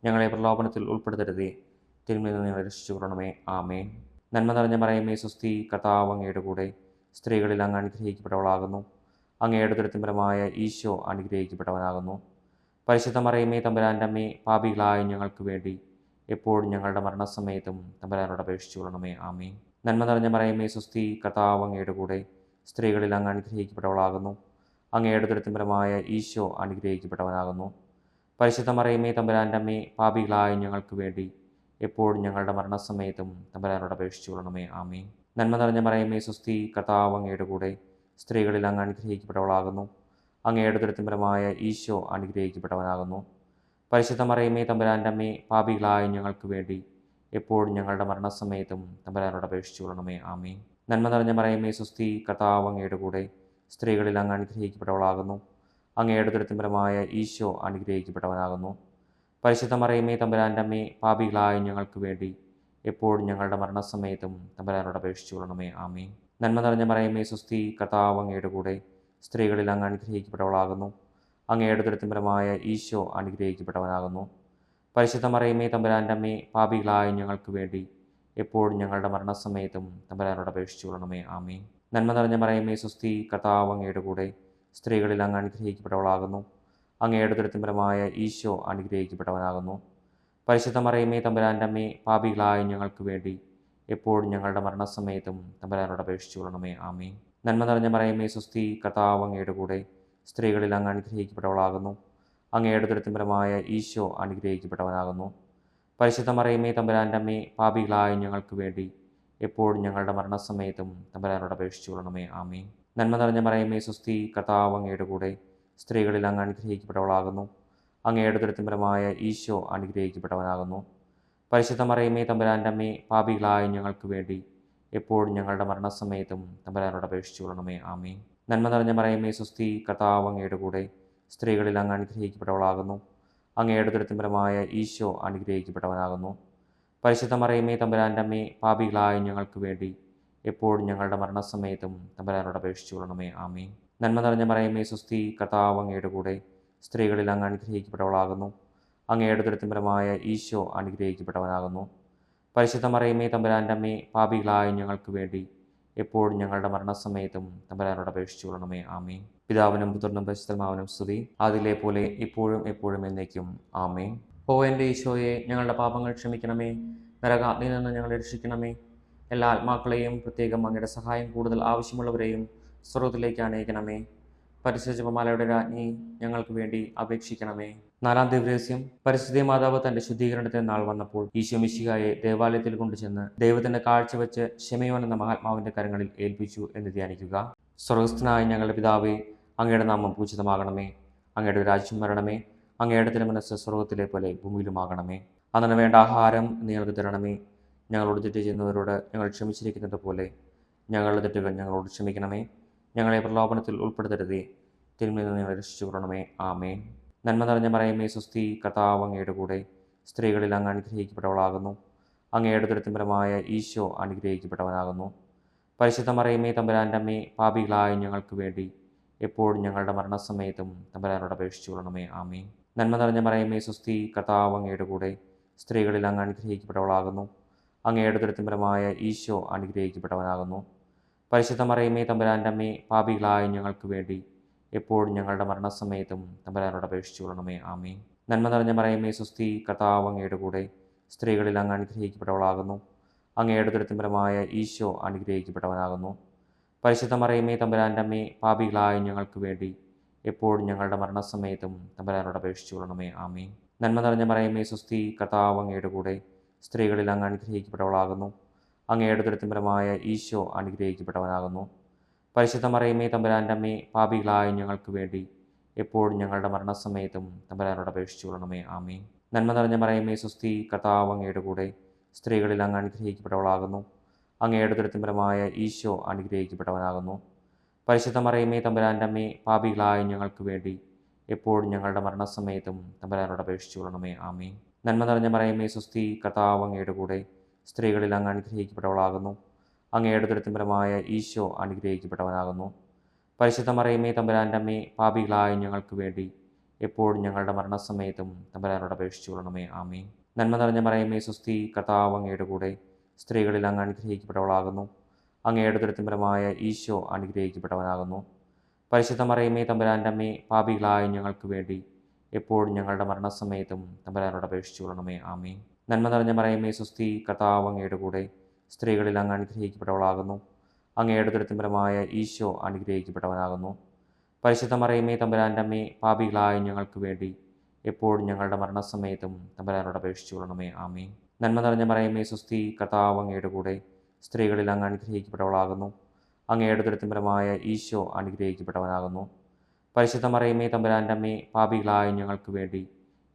ഞങ്ങളെ പ്രലോഭനത്തിൽ ഉൾപ്പെടുത്തരുതേ, തിന്മയിൽ നിന്ന് ഞങ്ങളെ രക്ഷിച്ചുകൊള്ളണമേ. ആമേൻ. നന്മ നിറഞ്ഞ മറിയമേ, സ്വസ്തി, കർത്താവ് അങ്ങയുടെ കൂടെ സ്ത്രീകളിൽ അങ്ങ് അനുഗ്രഹിക്കപ്പെട്ടവളാകുന്നു. അങ്ങയുടെ ഉദരത്തിൻ ഫലമായ ഈശോ അനുഗ്രഹിക്കപ്പെട്ടവനാകുന്നു. പരിശുദ്ധ മറിയമേ, തമ്പുരാൻ്റെ അമ്മേ, പാപികളായ ഞങ്ങൾക്ക് വേണ്ടി എപ്പോഴും ഞങ്ങളുടെ മരണസമയത്തും തമ്പുരാനോട് അപേക്ഷിച്ചുകൊള്ളണമേ. ആമേൻ. നന്മ നിറഞ്ഞ മറിയമേ, സ്വസ്തി, കർത്താവ് അങ്ങയുടെ കൂടെ സ്ത്രീകളിൽ അങ്ങ് അനുഗ്രഹിക്കപ്പെട്ടവളാകുന്നു. അങ്ങയുടെ ഉദരത്തിൻ ഫലമായ ഈശോ അനുഗ്രഹിക്കപ്പെട്ടവനാകുന്നു. പരിശുദ്ധ മറിയമേ, തമ്പുരാൻ്റെ അമ്മേ, പാപികളായ ഞങ്ങൾക്ക് വേണ്ടി എപ്പോഴും ഞങ്ങളുടെ മരണസമയത്തും തമ്പുരാനോട് അപേക്ഷിച്ചുകൊള്ളണമേ. ആമേൻ. നന്മ നിറഞ്ഞ മറിയമേ, സ്വസ്തി, കർത്താവ് അങ്ങയുടെ കൂടെ സ്ത്രീകളിൽ അങ്ങ് അനുഗ്രഹിക്കപ്പെട്ടവളാകുന്നു. അങ്ങയുടെ ഉദരത്തിൻ ഫലമായ ഈശോ അനുഗ്രഹിക്കപ്പെട്ടവനാകുന്നു. പരിശുദ്ധ മറിയമേ, തമ്പുരാൻ്റെ അമ്മേ, പാപികളായ ഞങ്ങൾക്ക് വേണ്ടി എപ്പോഴും ഞങ്ങളുടെ മരണസമയത്തും തമ്പുരാനോട് അപേക്ഷിച്ചുകൊള്ളണമേ. ആമേൻ. നന്മ നിറഞ്ഞ മറിയമേ, സ്വസ്തി, കർത്താവ് അങ്ങയുടെ കൂടെ സ്ത്രീകളിൽ അങ്ങ് അനുഗ്രഹിക്കപ്പെട്ടവളാകുന്നു. അങ്ങയുടെ ഉദരത്തിൻ ഫലമായ ഈശോ അനുഗ്രഹിക്കപ്പെട്ടവനാകുന്നു. പരിശുദ്ധ മറിയമേ, തമ്പുരാൻ്റെ അമ്മേ, പാപികളായ ഞങ്ങൾക്ക് വേണ്ടി എപ്പോഴും ഞങ്ങളുടെ മരണസമയത്തും തമ്പുരാനോട് അപേക്ഷിച്ചുകൊള്ളണമേ. ആമേൻ. നന്മ നിറഞ്ഞ മറിയമേ, സ്വസ്തി, കർത്താവ് അങ്ങയുടെ കൂടെ സ്ത്രീകളിൽ അങ്ങ് അനുഗ്രഹിക്കപ്പെട്ടവളാകുന്നു. അങ്ങയുടെ ഉദരത്തിൻ ഫലമായ ഈശോ അനുഗ്രഹിക്കപ്പെട്ടവനാകുന്നു. പരിശുദ്ധ മറിയമേ, തമ്പുരാൻ്റെ അമ്മേ, പാപികളായ ഞങ്ങൾക്ക് വേണ്ടി എപ്പോഴും ഞങ്ങളുടെ മരണസമയത്തും തമ്പുരാനോട് അപേക്ഷിച്ചുകൊള്ളണമേ. ആമേൻ. നന്മ നിറഞ്ഞ മറിയമേ, സ്വസ്തി, കർത്താവ് അങ്ങയുടെ കൂടെ സ്ത്രീകളിൽ അങ്ങ് അനുഗ്രഹിക്കപ്പെട്ടവളാകുന്നു. അങ്ങയുടെ ഉദരത്തിൻ ഫലമായ ഈശോ അനുഗ്രഹിക്കപ്പെട്ടവനാകുന്നു. പരിശുദ്ധ മറിയമേ, തമ്പുരാൻ്റെ അമ്മേ, പാപികളായ ഞങ്ങൾക്ക് വേണ്ടി എപ്പോഴും ഞങ്ങളുടെ മരണസമയത്തും തമ്പുരാനോട് അപേക്ഷിച്ചുകൊള്ളണമേ. ആമേൻ. നന്മ നിറഞ്ഞ മറിയമേ, സ്വസ്തി, കർത്താവ് അങ്ങയുടെ കൂടെ സ്ത്രീകളിൽ അങ്ങ് അനുഗ്രഹിക്കപ്പെട്ടവളാകുന്നു. അങ്ങയുടെ ഉദരത്തിൻ ഫലമായ ഈശോ അനുഗ്രഹിക്കപ്പെട്ടവനാകുന്നു. പരിശുദ്ധ മറിയമേ, തമ്പുരാൻ്റെ അമ്മേ, പാപികളായ ഞങ്ങൾക്ക് വേണ്ടി എപ്പോഴും ഞങ്ങളുടെ മരണസമയത്തും തമ്പുരാനോട് അപേക്ഷിച്ചുകൊള്ളണമേ. ആമേൻ. നന്മ നിറഞ്ഞ മറിയമേ, സ്വസ്തി, കർത്താവ് അങ്ങയുടെ കൂടെ സ്ത്രീകളിൽ അങ്ങ് അനുഗ്രഹിക്കപ്പെട്ടവളാകുന്നു. അങ്ങയുടെ ഉദരത്തിൻ ഫലമായ ഈശോ അനുഗ്രഹിക്കപ്പെട്ടവനാകുന്നു. പരിശുദ്ധ മറിയമേ, തമ്പുരാൻ്റെ അമ്മേ, പാപികളായ ഞങ്ങൾക്ക് വേണ്ടി എപ്പോഴും ഞങ്ങളുടെ മരണസമയത്തും തമ്പുരാനോട് അപേക്ഷിച്ചുകൊള്ളണമേ. ആമേൻ. നന്മ നിറഞ്ഞ മറിയമേ, സ്വസ്തി, കർത്താവ് അങ്ങയുടെ കൂടെ സ്ത്രീകളിൽ അങ്ങ് അനുഗ്രഹിക്കപ്പെട്ടവളാകുന്നു. അങ്ങയുടെ ഉദരത്തിൻ ഫലമായ ഈശോ അനുഗ്രഹിക്കപ്പെട്ടവനാകുന്നു. പരിശുദ്ധ മറിയമേ, തമ്പുരാൻ്റെ അമ്മേ, പാപികളായ ഞങ്ങൾക്ക് വേണ്ടി എപ്പോഴും ഞങ്ങളുടെ മരണസമയത്തും തമ്പുരാനോട് അപേക്ഷിച്ചുകൊള്ളണമേ. ആമേൻ. നന്മ നിറഞ്ഞ മറിയമേ, സ്വസ്തി, കർത്താവ് അങ്ങയുടെ കൂടെ സ്ത്രീകളിൽ അങ്ങ് അനുഗ്രഹിക്കപ്പെട്ടവളാകുന്നു. അങ്ങയുടെ ഉദരത്തിൻ ഫലമായ ഈശോ അനുഗ്രഹിക്കപ്പെട്ടവനാകുന്നു. പരിശുദ്ധ മറിയമേ, തമ്പുരാൻ്റെ അമ്മേ, പാപികളായ ഞങ്ങൾക്ക് വേണ്ടി എപ്പോഴും ഞങ്ങളുടെ മരണസമയത്തും തമ്പുരാനോട് അപേക്ഷിച്ചുകൊള്ളണമേ. ആമേൻ. പിതാവിനും പുത്രനും പരിശുദ്ധാത്മാവിനും സ്തുതി, അതിലെ പോലെ ഇപ്പോഴും എപ്പോഴും എന്നേക്കും. ആമേൻ. ഓ എൻ്റെ ഈശോയെ, ഞങ്ങളുടെ പാപങ്ങൾ ക്ഷമിക്കണമേ. നരകാഗ്നിയിൽ നിന്ന് ഞങ്ങളെ രക്ഷിക്കണമേ. എല്ലാ ആത്മാക്കളെയും, പ്രത്യേകം അങ്ങയുടെ സഹായം കൂടുതൽ ആവശ്യമുള്ളവരെയും സ്വർഗ്ഗത്തിലേക്ക് അനയിക്കണമേ. പരിശുദ്ധ ജപമാലയുടെ രാജ്ഞി, ഞങ്ങൾക്ക് വേണ്ടി അപേക്ഷിക്കണമേ. നാലാം ദിവ്യരഹസ്യം. പരിശുദ്ധ മാതാവ് തന്റെ ശുദ്ധീകരണത്തിന് നാൾ വന്നപ്പോൾ ഈശോ മിശിഹായെ ദേവാലയത്തിൽ കൊണ്ടുചെന്ന് ദൈവത്തിന്റെ കാഴ്ചവെച്ച് ശിമയോൻ എന്ന മഹാത്മാവിന്റെ കരങ്ങളിൽ ഏൽപ്പിച്ചു എന്ന് ധ്യാനിക്കുക. സ്വർഗസ്ഥനായ ഞങ്ങളുടെ പിതാവേ, അങ്ങയുടെ നാമം പൂജിതമാകണമേ. അങ്ങയുടെ രാജ്യം വരണമേ. അങ്ങയുടെ തിരുമനസ്സ് സ്വർഗത്തിലെ പോലെ ഭൂമിയിലുമാകണമേ. അന്നു വേണ്ട ആഹാരം നിങ്ങൾക്ക് തരണമേ. ഞങ്ങളോട് തെറ്റ് ചെയ്യുന്നവരോട് ഞങ്ങൾ ക്ഷമിച്ചിരിക്കുന്നത് പോലെ ഞങ്ങളുടെ തെറ്റുകൾ ഞങ്ങളോട് ക്ഷമിക്കണമേ. ഞങ്ങളെ പ്രലോഭനത്തിൽ ഉൾപ്പെടുത്തരുതേ, തിന്മയിൽ നിന്ന് ഞങ്ങളെ രക്ഷിച്ചുകൊള്ളണമേ. ആമേൻ. നന്മ നിറഞ്ഞ മറിയമേ, സ്വസ്തി, കർത്താവ് അങ്ങയുടെ കൂടെ സ്ത്രീകളിൽ അങ്ങ് അനുഗ്രഹിക്കപ്പെട്ടവളാകുന്നു. അങ്ങയുടെ ഉദരത്തിൻ ഫലമായ ഈശോ അനുഗ്രഹിക്കപ്പെട്ടവനാകുന്നു. പരിശുദ്ധ മറിയമേ, തമ്പുരാൻ്റെ അമ്മേ, പാപികളായ ഞങ്ങൾക്ക് വേണ്ടി എപ്പോഴും ഞങ്ങളുടെ മരണസമയത്തും തമ്പുരാനോട് അപേക്ഷിച്ചുകൊള്ളണമേ. ആമേൻ. നന്മ നിറഞ്ഞ മറിയമേ, സ്വസ്തി, കർത്താവ് അങ്ങയുടെ കൂടെ സ്ത്രീകളിൽ അങ്ങ് അനുഗ്രഹിക്കപ്പെട്ടവളാകുന്നു. അങ്ങയുടെ ഉദരത്തിൻ ഫലമായ ഈശോ അനുഗ്രഹിക്കപ്പെട്ടവനാകുന്നു. പരിശുദ്ധ മറിയമേ, തമ്പുരാൻ്റെ അമ്മേ, പാപികളായ ഞങ്ങൾക്ക് വേണ്ടി എപ്പോഴും ഞങ്ങളുടെ മരണസമയത്തും തമ്പുരാനോട് അപേക്ഷിച്ചുകൊള്ളണമേ. ആമേൻ. നന്മ നിറഞ്ഞ മറിയമേ, സ്വസ്തി, കർത്താവ് അങ്ങയുടെ കൂടെ സ്ത്രീകളിൽ അങ്ങ് അനുഗ്രഹിക്കപ്പെട്ടവളാകുന്നു. അങ്ങയുടെ ഉദരത്തിൻ ഫലമായ ഈശോ അനുഗ്രഹിക്കപ്പെട്ടവനാകുന്നു. പരിശുദ്ധ മറിയമേ, തമ്പുരാൻ്റെ അമ്മേ, പാപികളായ ഞങ്ങൾക്ക് വേണ്ടി എപ്പോഴും ഞങ്ങളുടെ മരണസമയത്തും തമ്പുരാനോട് അപേക്ഷിച്ചുകൊള്ളണമേ. ആമേൻ. നന്മ നിറഞ്ഞ മറിയമേ, സ്വസ്തി, കർത്താവ് അങ്ങയുടെ കൂടെ സ്ത്രീകളിൽ അങ്ങ് അനുഗ്രഹിക്കപ്പെട്ടവളാകുന്നു. അങ്ങയുടെ ഉദരത്തിൻ ഫലമായ ഈശോ അനുഗ്രഹിക്കപ്പെട്ടവനാകുന്നു. പരിശുദ്ധ മറിയമേ, തമ്പുരാൻ്റെ അമ്മേ, പാപികളായ ഞങ്ങൾക്ക് വേണ്ടി എപ്പോഴും ഞങ്ങളുടെ മരണസമയത്തും തമ്പുരാനോട് അപേക്ഷിച്ചുകൊള്ളണമേ. ആമേൻ. നന്മ നിറഞ്ഞ മറിയമേ, സ്വസ്തി, കർത്താവ് അങ്ങയുടെ കൂടെ സ്ത്രീകളിൽ അങ്ങ് അനുഗ്രഹിക്കപ്പെട്ടവളാകുന്നു. അങ്ങയുടെ ഉദരത്തിൻ ഫലമായ ഈശോ അനുഗ്രഹിക്കപ്പെട്ടവനാകുന്നു. പരിശുദ്ധ മറിയമേ, തമ്പുരാൻ്റെ അമ്മേ, പാപികളായ ഞങ്ങൾക്ക് വേണ്ടി എപ്പോഴും ഞങ്ങളുടെ മരണസമയത്തും തമ്പുരാനോട് അപേക്ഷിച്ചുകൊള്ളണമേ. ആമേൻ. നന്മ നിറഞ്ഞ മറിയമേ, സ്വസ്തി, കർത്താവ് അങ്ങയുടെ കൂടെ സ്ത്രീകളിൽ അങ്ങ് അനുഗ്രഹിക്കപ്പെട്ടവളാകുന്നു. അങ്ങയുടെ ഉദരത്തിൻ ഫലമായ ഈശോ അനുഗ്രഹിക്കപ്പെട്ടവനാകുന്നു. പരിശുദ്ധ മറിയമേ, തമ്പുരാൻ്റെ അമ്മേ, പാപികളായ ഞങ്ങൾക്ക് വേണ്ടി എപ്പോഴും ഞങ്ങളുടെ മരണസമയത്തും തമ്പുരാനോട് അപേക്ഷിച്ചു കൊള്ളണമേ. ആമേൻ. നന്മ നിറഞ്ഞ മറിയമേ സ്വസ്തി, കർത്താവ് അങ്ങയുടെ കൂടെ സ്ത്രീകളിൽ അങ്ങ് അനുഗ്രഹിക്കപ്പെട്ടവളാകുന്നു. അങ്ങയുടെ ഉദരത്തിൻ ഫലമായ ഈശോ അനുഗ്രഹിക്കപ്പെട്ടവനാകുന്നു. പരിശുദ്ധ മറിയമേ തമ്പുരാൻ്റെ അമ്മേ, പാപികളായ ഞങ്ങൾക്ക് വേണ്ടി എപ്പോഴും ഞങ്ങളുടെ മരണസമയത്തും തമ്പുരാനോട് അപേക്ഷിച്ചു കൊള്ളണമേ. ആമേൻ. നന്മ നിറഞ്ഞ മറിയമേ സ്വസ്തി, കർത്താവ് അങ്ങയുടെ കൂടെ സ്ത്രീകളിൽ അങ്ങ് അനുഗ്രഹിക്കപ്പെട്ടവളാകുന്നു. അങ്ങയുടെ ഉദരത്തിൻ ഫലമായ ഈശോ അനുഗ്രഹിക്കപ്പെട്ടവനാകുന്നു. പരിശുദ്ധ മറിയമേ തമ്പുരാൻ്റെ അമ്മേ, പാപികളായ ഞങ്ങൾക്ക് വേണ്ടി എപ്പോഴും ഞങ്ങളുടെ മരണസമയത്തും തമ്പുരാനോട് അപേക്ഷിച്ചു കൊള്ളണമേ. ആമേൻ. നന്മ നിറഞ്ഞ മറിയമേ സ്വസ്തി, കർത്താവ് അങ്ങയുടെ കൂടെ സ്ത്രീകളിൽ അങ്ങ് അനുഗ്രഹിക്കപ്പെട്ടവളാകുന്നു. അങ്ങയുടെ ഉദരത്തിൻ ഫലമായ ഈശോ അനുഗ്രഹിക്കപ്പെട്ടവനാകുന്നു. പരിശുദ്ധ മറിയമേ തമ്പുരാൻ്റെ അമ്മേ, പാപികളായ ഞങ്ങൾക്ക് വേണ്ടി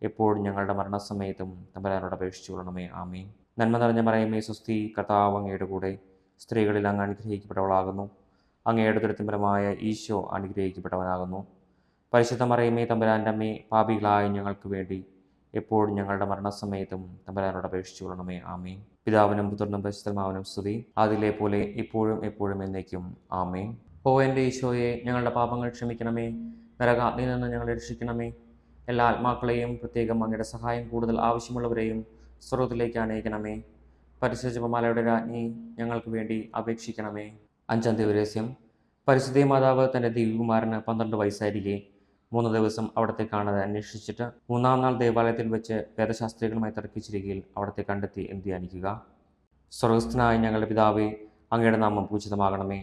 എപ്പോഴും ഞങ്ങളുടെ മരണസമയത്തും തമ്പുരാനോട് അപേക്ഷിച്ചു കൊള്ളണമേ. ആമേൻ. നന്മ നിറഞ്ഞ മറിയമേ സ്വസ്തി, കർത്താവ് അങ്ങയുടെ കൂടെ സ്ത്രീകളിൽ അങ്ങ് അനുഗ്രഹിക്കപ്പെട്ടവളാകുന്നു. അങ്ങയുടെ ഉദരത്തിൻ ഫലമായ ഈശോ അനുഗ്രഹിക്കപ്പെട്ടവനാകുന്നു. പരിശുദ്ധ മറിയമേ തമ്പുരാൻ്റെ അമ്മേ, പാപികളായ ഞങ്ങൾക്ക് വേണ്ടി എപ്പോഴും ഞങ്ങളുടെ മരണസമയത്തും തമ്പുരാനോട് അപേക്ഷിച്ചു കൊള്ളണമേ. ആമേൻ. പിതാവിനും പുത്രനും പരിശുദ്ധാത്മാവിനും സ്തുതി, അതിലെ പോലെ ഇപ്പോഴും എപ്പോഴും എന്നേക്കും. ആമേൻ. ഓ എൻ്റെ ഈശോയെ, ഞങ്ങളുടെ പാപങ്ങൾ ക്ഷമിക്കണമേ, നരകാഗ്നിയിൽ നിന്ന് ഞങ്ങളെ രക്ഷിക്കണമേ. എല്ലാ ആത്മാക്കളെയും, പ്രത്യേകം അങ്ങയുടെ സഹായം കൂടുതൽ ആവശ്യമുള്ളവരെയും സ്വർഗ്ഗത്തിലേക്ക് അനയിക്കണമേ. പരിശുദ്ധ ജപമാലയുടെ രാജ്ഞി, ഞങ്ങൾക്ക് വേണ്ടി അപേക്ഷിക്കണമേ. അഞ്ചാം ദിവരഹസ്യം. പരിശുദ്ധ മാതാവ് തൻ്റെ ദിവ്യകുമാരന് 12 വയസ്സായിരിക്കെ 3 ദിവസം അവിടത്തെ കാണാതെ അന്വേഷിച്ചിട്ട് 3-ാം നാൾ ദേവാലയത്തിൽ വെച്ച് വേദശാസ്ത്രികളുമായി തർക്കിച്ചിരിക്കയിൽ അവിടത്തെ കണ്ടെത്തി എന്ന് ധ്യാനിക്കുക. സ്വർഗസ്ഥനായ ഞങ്ങളുടെ പിതാവേ, അങ്ങയുടെ നാമം പൂജിതമാകണമേ.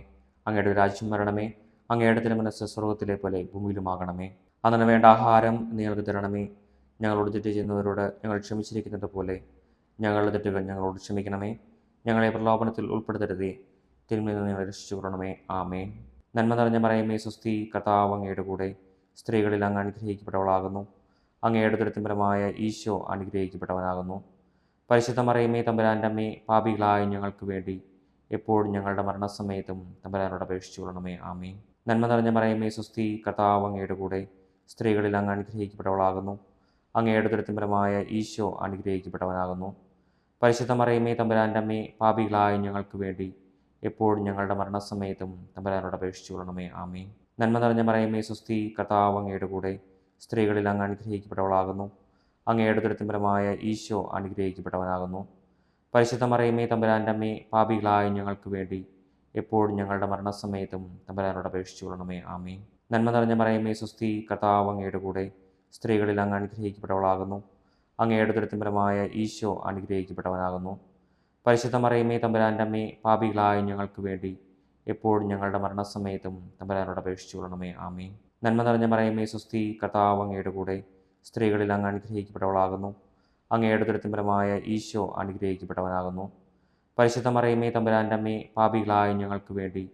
അങ്ങയുടെ രാജ്യം വരണമേ. അങ്ങയുടെ തിരുമനസ്സ് സ്വർഗത്തിലെ പോലെ ഭൂമിയിലുമാകണമേ. അന്നു വേണ്ട ആഹാരം നിങ്ങൾക്ക് തരണമേ. ഞങ്ങളോട് തെറ്റ് ചെയ്യുന്നവരോട് ഞങ്ങൾ ക്ഷമിച്ചിരിക്കുന്നത് പോലെ ഞങ്ങളുടെ തെറ്റുകൾ ഞങ്ങളോട് ക്ഷമിക്കണമേ. ഞങ്ങളെ പ്രലോഭനത്തിൽ ഉൾപ്പെടുത്തരുതേ, തിന്മയിൽ നിന്ന് ഞങ്ങളെ രക്ഷിച്ചു കൊള്ളണമേ. ആമേൻ. നന്മ നിറഞ്ഞ മറിയമേ സ്വസ്തി, കർത്താവ് അങ്ങയുടെ കൂടെ സ്ത്രീകളിൽ അങ്ങ് അനുഗ്രഹിക്കപ്പെട്ടവളാകുന്നു. അങ്ങയുടെ ഉദരത്തിൻ ഫലമായ ഈശോ അനുഗ്രഹിക്കപ്പെട്ടവനാകുന്നു. പരിശുദ്ധ മറിയമേ തമ്പുരാൻ്റെ അമ്മേ, പാപികളായ ഞങ്ങൾക്ക് വേണ്ടി എപ്പോഴും ഞങ്ങളുടെ മരണസമയത്തും തമ്പുരാനോട് അപേക്ഷിച്ചു കൊള്ളണമേ. ആമേൻ. നന്മ നിറഞ്ഞ മറിയമേ സ്വസ്തി, കർത്താവ് അങ്ങയുടെ കൂടെ സ്ത്രീകളിൽ അങ്ങ് അനുഗ്രഹിക്കപ്പെട്ടവളാകുന്നു. അങ്ങയുടെ ഉദരത്തിൻ ഫലമായ ഈശോ അനുഗ്രഹിക്കപ്പെട്ടവനാകുന്നു. പരിശുദ്ധ മറിയമേ തമ്പുരാൻ്റെ അമ്മേ, പാപികളായ ഞങ്ങൾക്ക് വേണ്ടി എപ്പോഴും ഞങ്ങളുടെ മരണസമയത്തും തമ്പുരാനോട് അപേക്ഷിച്ചു കൊള്ളണമേ. ആമേൻ. നന്മ നിറഞ്ഞ മറിയമേ സ്വസ്തി, കർത്താവ് അങ്ങയുടെ കൂടെ സ്ത്രീകളിൽ അങ്ങ് അനുഗ്രഹിക്കപ്പെട്ടവളാകുന്നു. അങ്ങയുടെ ഉദരത്തിൻ ഫലമായ ഈശോ അനുഗ്രഹിക്കപ്പെട്ടവനാകുന്നു. പരിശുദ്ധ മറിയമേ തമ്പുരാൻ്റെ അമ്മേ, പാപികളായ ഞങ്ങൾക്ക് വേണ്ടി എപ്പോഴും ഞങ്ങളുടെ മരണസമയത്തും തമ്പുരാനോട് അപേക്ഷിച്ചു കൊള്ളണമേ. ആമേൻ. നന്മ നിറഞ്ഞ മറിയമേ സ്വസ്തി, കർത്താവ് അങ്ങയുടെ കൂടെ സ്ത്രീകളിൽ അങ്ങ് അനുഗ്രഹിക്കപ്പെട്ടവളാകുന്നു. അങ്ങയുടെ ഉദരത്തിൻ ഫലമായ ഈശോ അനുഗ്രഹിക്കപ്പെട്ടവനാകുന്നു. പരിശുദ്ധ മറിയമേ തമ്പുരാൻ്റെ അമ്മേ, പാപികളായ ഞങ്ങൾക്ക് വേണ്ടി എപ്പോഴും ഞങ്ങളുടെ മരണസമയത്തും തമ്പുരാനോട് അപേക്ഷിച്ചു കൊള്ളണമേ. ആമേൻ. നന്മ നിറഞ്ഞ മറിയമേ സ്വസ്തി, കർത്താവ് അങ്ങയുടെ കൂടെ സ്ത്രീകളിൽ അങ്ങ് അനുഗ്രഹിക്കപ്പെട്ടവളാകുന്നു. അങ്ങയുടെ ഉദരത്തിൻ ഫലമായ ഈശോ അനുഗ്രഹിക്കപ്പെട്ടവനാകുന്നു. പരിശുദ്ധ മറിയമേ തമ്പുരാൻ്റെ അമ്മേ, പാപികളായ ഞങ്ങൾക്ക് വേണ്ടി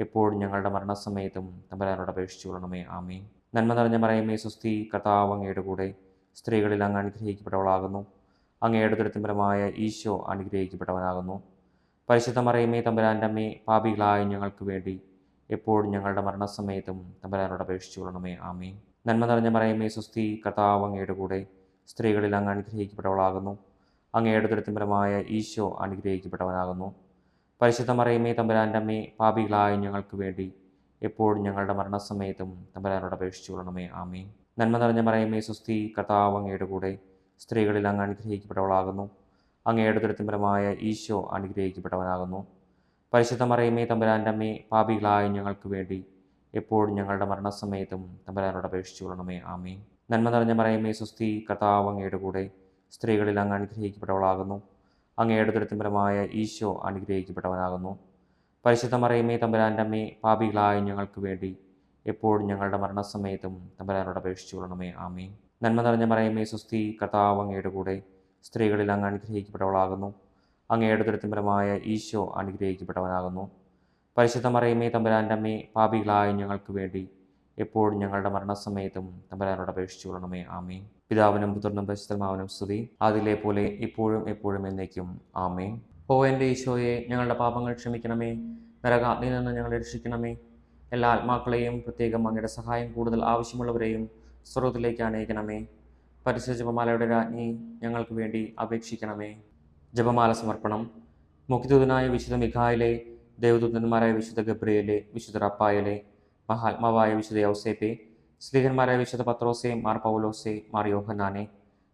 എപ്പോഴും ഞങ്ങളുടെ മരണസമയത്തും തമ്പുരാനോട് അപേക്ഷിച്ചു കൊള്ളണമേ. ആമേൻ. നന്മ നിറഞ്ഞ മറിയമേ സ്വസ്തി, കർത്താവ് അങ്ങയുടെ കൂടെ സ്ത്രീകളിൽ അങ്ങ് അനുഗ്രഹിക്കപ്പെട്ടവളാകുന്നു. അങ്ങയുടെ ഉദരത്തിൻ ഫലമായ ഈശോ അനുഗ്രഹിക്കപ്പെട്ടവനാകുന്നു. പരിശുദ്ധ മറിയമേ തമ്പുരാൻ്റെ അമ്മേ, പാപികളായ ഞങ്ങൾക്ക് വേണ്ടി എപ്പോഴും ഞങ്ങളുടെ മരണസമയത്തും തമ്പുരാനോട് അപേക്ഷിച്ചു കൊള്ളണമേ. ആമേൻ. നന്മ നിറഞ്ഞ മറിയമേ സ്വസ്തി, കർത്താവ് അങ്ങയുടെ കൂടെ സ്ത്രീകളിൽ അങ്ങ് അനുഗ്രഹിക്കപ്പെട്ടവളാകുന്നു. അങ്ങയുടെ ഉദരത്തിൻ ഫലമായ ഈശോ അനുഗ്രഹിക്കപ്പെട്ടവനാകുന്നു. പരിശുദ്ധ മറിയമേ തമ്പുരാൻ്റെ അമ്മേ, പാപികളായ ഞങ്ങൾക്ക് വേണ്ടി എപ്പോഴും ഞങ്ങളുടെ മരണസമയത്തും തമ്പുരാനോട് അപേക്ഷിച്ചു കൊള്ളണമേ. ആമേൻ. നന്മ നിറഞ്ഞ മറിയമേ സ്വസ്തി, കർത്താവ് അങ്ങയുടെ കൂടെ സ്ത്രീകളിൽ അങ്ങ് അനുഗ്രഹിക്കപ്പെട്ടവളാകുന്നു. അങ്ങയുടെ ഉദരത്തിൻ ഫലമായ ഈശോ അനുഗ്രഹിക്കപ്പെട്ടവനാകുന്നു. പരിശുദ്ധ മറിയമേ തമ്പുരാൻ്റെ അമ്മേ, പാപികളായ ഞങ്ങൾക്ക് വേണ്ടി എപ്പോഴും ഞങ്ങളുടെ മരണസമയത്തും തമ്പുരാനോട് അപേക്ഷിച്ചു കൊള്ളണമേ. ആമേൻ. നന്മ നിറഞ്ഞ മറിയമേ സ്വസ്തി, കർത്താവ് അങ്ങയുടെ കൂടെ സ്ത്രീകളിൽ അങ്ങ് അനുഗ്രഹിക്കപ്പെട്ടവളാകുന്നു. അങ്ങയുടെ ഉദരത്തിൻ ഫലമായ ഈശോ അനുഗ്രഹിക്കപ്പെട്ടവനാകുന്നു. പരിശുദ്ധ മറിയമേ തമ്പുരാൻ്റെ അമ്മേ, പാപികളായ ഞങ്ങൾക്ക് വേണ്ടി എപ്പോഴും ഞങ്ങളുടെ മരണസമയത്തും തമ്പുരാനോട് അപേക്ഷിച്ചു കൊള്ളണമേ. ആമേൻ. നന്മ നിറഞ്ഞ മറിയമേ സ്വസ്തി, കർത്താവ് അങ്ങയുടെ കൂടെ സ്ത്രീകളിൽ അങ്ങ് അനുഗ്രഹിക്കപ്പെട്ടവളാകുന്നു. അങ്ങയുടെ ഉദരത്തിൻ ഫലമായ ഈശോ അനുഗ്രഹിക്കപ്പെട്ടവനാകുന്നു. പരിശുദ്ധ മറിയമേ തമ്പുരാൻ്റെ അമ്മേ, പാപികളായ ഞങ്ങൾക്ക് വേണ്ടി എപ്പോഴും ഞങ്ങളുടെ മരണസമയത്തും തമ്പുരാനോട് അപേക്ഷിച്ചു കൊള്ളണമേ. ആമേൻ. പിതാവിനും പുത്രനും പരിശുദ്ധാത്മാവിനും സ്തുതി, അതിലെ പോലെ ഇപ്പോഴും എപ്പോഴും എന്നേക്കും. ആമേൻ. ഓ എൻ്റെ ഈശോയെ, ഞങ്ങളുടെ പാപങ്ങൾ ക്ഷമിക്കണമേ, നരകാഗ്നിയിൽ നിന്ന് ഞങ്ങളെ രക്ഷിക്കണമേ. എല്ലാ ആത്മാക്കളെയും, പ്രത്യേകം അങ്ങയുടെ സഹായം കൂടുതൽ ആവശ്യമുള്ളവരെയും സ്വർഗ്ഗത്തിലേക്ക് അനയിക്കണമേ. പരിശുദ്ധ ജപമാലയുടെ രാജ്ഞി, ഞങ്ങൾക്ക് വേണ്ടി അപേക്ഷിക്കണമേ. ജപമാല സമർപ്പണം. മുഖ്യദൂതനായ വിശുദ്ധ മിഖായേലേ, ദേവദൂതന്മാരായ വിശുദ്ധ ഗബ്രിയേലേ, വിശുദ്ധ റഫായേലേ, മഹാത്മാവായ വിശുദ്ധ യൗസേപ്പേ, സ്ലീഹന്മാരായ വിശുദ്ധ പത്രോസേ, മാർ പൗലോസേ, മാർ യോഹന്നാനെ,